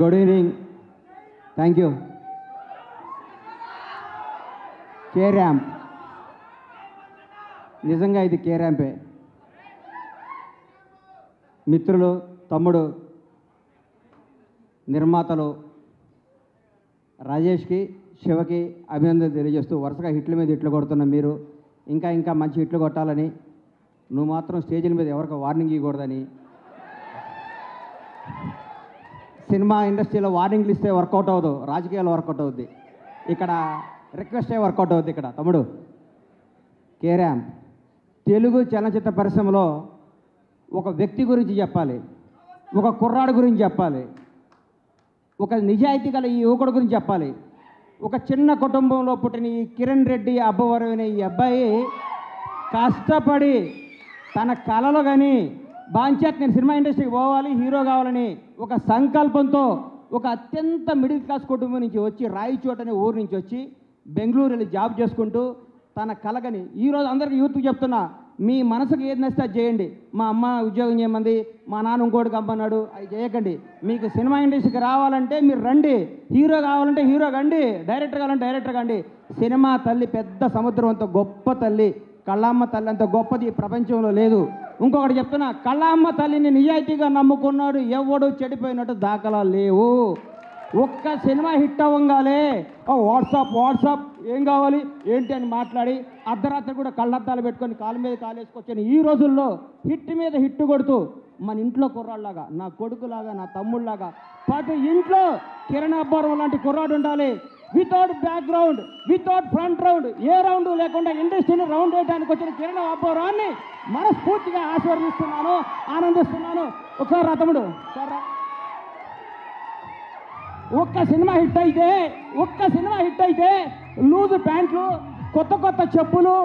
Good evening. Thank you. K ramp, నిజంగా ఇది కే ర్యాంపే. మిత్రులు, తమ్ముడు, నిర్మాతలు రాజేష్కి, శివకి అభినందన తెలియజేస్తూ వరుసగా హిట్ల మీద హిట్లు కొడుతున్న మీరు ఇంకా మంచి హిట్లు కొట్టాలని, నువ్వు మాత్రం స్టేజ్ల మీద ఎవరికి వార్నింగ్ ఇవ్వకూడదని, సినిమా ఇండస్ట్రీలో వార్నింగ్లు ఇస్తే వర్కౌట్ అవ్వదు, రాజకీయాలు వర్కౌట్ అవుద్ది. ఇక్కడ రిక్వెస్టే వర్కౌట్ అవుద్ది. ఇక్కడ తమ్ముడు కే ర్యాంప్ తెలుగు చలనచిత్ర పరిశ్రమలో ఒక వ్యక్తి గురించి చెప్పాలి, ఒక కుర్రాడు గురించి చెప్పాలి, ఒక నిజాయితీ గల ఈ యువకుడు గురించి చెప్పాలి. ఒక చిన్న కుటుంబంలో పుట్టిన ఈ కిరణ్ రెడ్డి అబ్బవరం అనే ఈ అబ్బాయి కష్టపడి తన కళలో కానీ బాంచేత్ నేను సినిమా ఇండస్ట్రీకి పోవాలి, హీరో కావాలని ఒక సంకల్పంతో ఒక అత్యంత మిడిల్ క్లాస్ కుటుంబం నుంచి వచ్చి రాయచోట్ అనే ఊరు నుంచి వచ్చి బెంగళూరు వెళ్ళి జాబ్ చేసుకుంటూ తన కలగని ఈరోజు అందరికీ యూత్కి చెప్తున్నా, మీ మనసుకు ఏది నచ్చితే అది చేయండి. మా అమ్మ ఉద్యోగం చేయమంది, మా నాన్న ఇంకోటికి అమ్మన్నాడు, అవి చేయకండి. మీకు సినిమా ఇండస్ట్రీకి రావాలంటే మీరు రండి, హీరో కావాలంటే హీరో కండి, డైరెక్టర్ కావాలంటే డైరెక్టర్ కండి. సినిమా తల్లి పెద్ద సముద్రం అంత గొప్ప తల్లి, కళ్ళమ్మ తల్లి అంత గొప్పది ఈ ప్రపంచంలో లేదు. ఇంకొకటి చెప్తున్నా, కళ్ళమ్మ తల్లిని నిజాయితీగా నమ్ముకున్నాడు ఎవడు చెడిపోయినట్టు దాఖలా లేవు. ఒక్క సినిమా హిట్ అవ్వగానే వాట్సాప్ ఏం కావాలి ఏంటి అని మాట్లాడి అర్ధరాత్రి కూడా కళ్ళద్దాలు పెట్టుకొని కాలు మీద కాలేసుకొచ్చాను. ఈ రోజుల్లో హిట్ మీద హిట్ కొడుతూ మన ఇంట్లో కుర్రాళ్ళలాగా, నా కొడుకులాగా, నా తమ్ముళ్ళలాగా ప్రతి ఇంట్లో కిరణ్ అబ్బవరం లాంటి కుర్రాడు ఉండాలి. Without background, without front round, ఏ రౌండ్ లేకుండా ఇండస్ట్రీని రౌండ్ వేయడానికి వచ్చిన కిరణ్ అబ్బవరాన్ని మనస్ఫూర్తిగా ఆశీర్వదిస్తున్నాను, ఆనందిస్తున్నాను. ఒకసారి రా తమ్ముడు, సరే. ఒక్క సినిమా హిట్ అయితే లూజు ప్యాంట్లు, కొత్త చెప్పులు,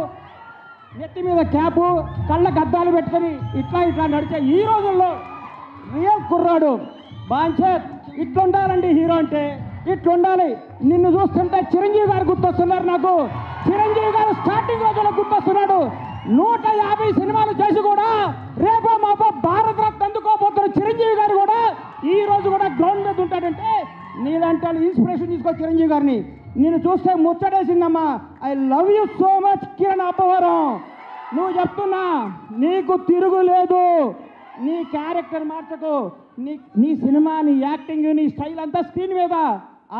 నెత్తి మీద క్యాపు, కళ్ళకు అద్దాలు పెట్టుకొని ఇట్లా నడిచే ఈ రోజుల్లో రియల్ కుర్రాడు బాంచేత్ ఇట్లుండాలండి. హీరో అంటే ఇట్లుండాలి. నిన్ను చూస్తుంటే చిరంజీవి గారు గుర్తొస్తున్నారు నాకు. చిరంజీవి గారు స్టార్టింగ్ రోజుల్లో గుర్తొస్తున్నాడు. 150 సినిమాలు చేసి కూడా రేపో మాపో భారత రత్న అందుకోబోతున్న చిరంజీవి గారు కూడా ఈ రోజు కూడా గ్రౌండ్ మీద ఉంటాడంటే నీలాంటి ఇన్స్పిరేషన్ తీసుకో చిరంజీవి గారిని. నేను చూస్తే ముచ్చటేసిందమ్మా. I love you so much Kiran Abbavaram. నువ్వు చెప్తున్నా, నీకు తిరుగులేదు. నీ క్యారెక్టర్ మార్చకు. నీ సినిమా, నీ యాక్టింగ్, నీ స్టైల్ అంతా స్క్రీన్ మీద,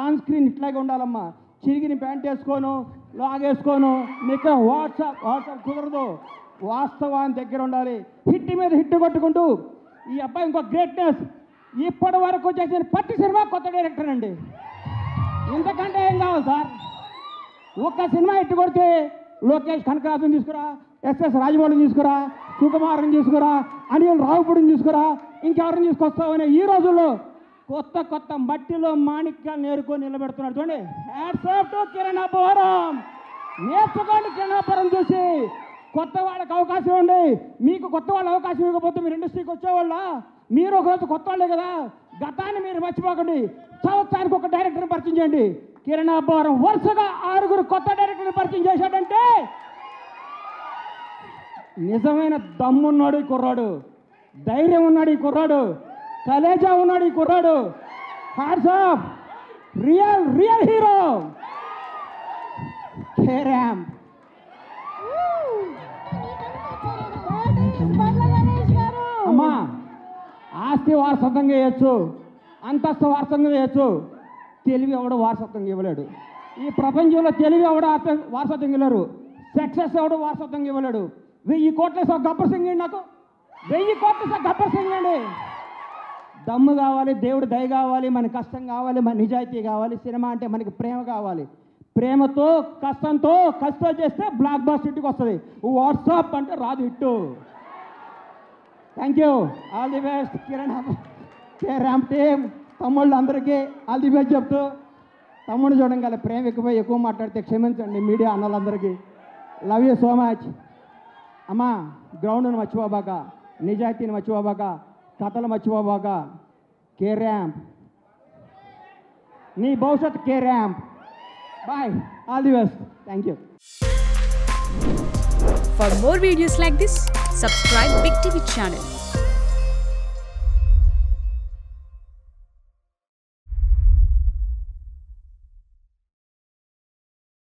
ఆన్ స్క్రీన్ ఇట్లాగే ఉండాలమ్మా. చిరిగిని ప్యాంట్ వేసుకోను, లాగేసుకోను, నీకు వాట్సాప్ కుదరదు. వాస్తవాన్ని దగ్గర ఉండాలి. హిట్ మీద హిట్ కొట్టుకుంటూ ఈ అబ్బాయి ఇంకో గ్రేట్నెస్. ఇప్పటి వరకు చేసిన ప్రతి సినిమా కొత్త డైరెక్టర్ అండి. ఇంతకంటే ఏం కావాలి సార్? ఒక్క సినిమా హిట్ కొడితే లోకేష్ కనకరాజుని తీసుకురా, ఎస్ఎస్ రాజమౌళిని తీసుకురా, సుకుమార్ని తీసుకురా, అనిల్ రావుపూడిని తీసుకురా, ఇంకెవరిని తీసుకొస్తామనే ఈ రోజుల్లో కొత్త మట్టిలో మాణిక్యాలు నేర్కొని నిలబెడుతున్నాడు. చూడండి, hats off to Kiran Abbavaram. నేర్చుకోండి కిరణ్ అబ్బవరం చూసి. కొత్త వాళ్ళకి అవకాశం ఇవ్వండి. మీకు కొత్త వాళ్ళ అవకాశం ఇవ్వకపోతే మీరు ఇండస్ట్రీకి వచ్చేవాళ్ళ? మీరు ఒకరోజు కొత్త వాళ్ళే కదా. గతాన్ని మీరు మర్చిపోకండి. సంవత్సరానికి ఒక డైరెక్టర్ని పరిచయం చేయండి. కిరణ్ అబ్బవరం వరుసగా 6 కొత్త డైరెక్టర్ని పరిచయం చేశాడంటే నిజమైన దమ్మున్నాడు ఈ కుర్రాడు, ధైర్యం ఉన్నాడు ఈ కుర్రాడు, కలేజా ఉన్నాడు ఈ కుర్రాడు. Hats off, real hero K ramp. అమ్మా, ఆస్తి వారసత్వంగా చేయొచ్చు, అంతస్తు వారసత్వంగా చేయొచ్చు, తెలివి ఎవడో వారసత్వంగా ఇవ్వలేడు. ఈ ప్రపంచంలో తెలివి ఎవడో వారసత్వంగా ఇవ్వలేరు, సక్సెస్ ఎవడో వారసత్వంగా ఇవ్వలేడు. 1000 కోట్ల గబ్బర్ సింగ్ అండి. నాకు 1000 కోట్ల గబ్బర్ సింగ్ అండి. దమ్ము కావాలి, దేవుడు దయ కావాలి, మన కష్టం కావాలి, మన నిజాయితీ కావాలి. సినిమా అంటే మనకి ప్రేమ కావాలి. ప్రేమతో కష్టంతో చేస్తే బ్లాక్ బాస్టర్ హిట్కి వస్తుంది. వాట్సాప్ అంటే రాదు hit. Thank you, all the best Kiran K ramp team. తమ్ముళ్ళు అందరికీ ఆల్ ది బెస్ట్ చెప్తూ, తమ్ముడు చూడంగానే ప్రేమ ఎక్కువ మాట్లాడితే క్షమించండి మీడియా అన్నలందరికీ. Love you so much. అమ్మా, గ్రౌండ్ను మర్చిపోబాక, నిజాయితీని మర్చిపోబాక, కథలు మర్చిపోబాక. కే ర్యాంప్, నీ భవిష్యత్ కే ర్యాంప్. Bye, all the best. Thank you. For more videos like this, subscribe Big TV channel.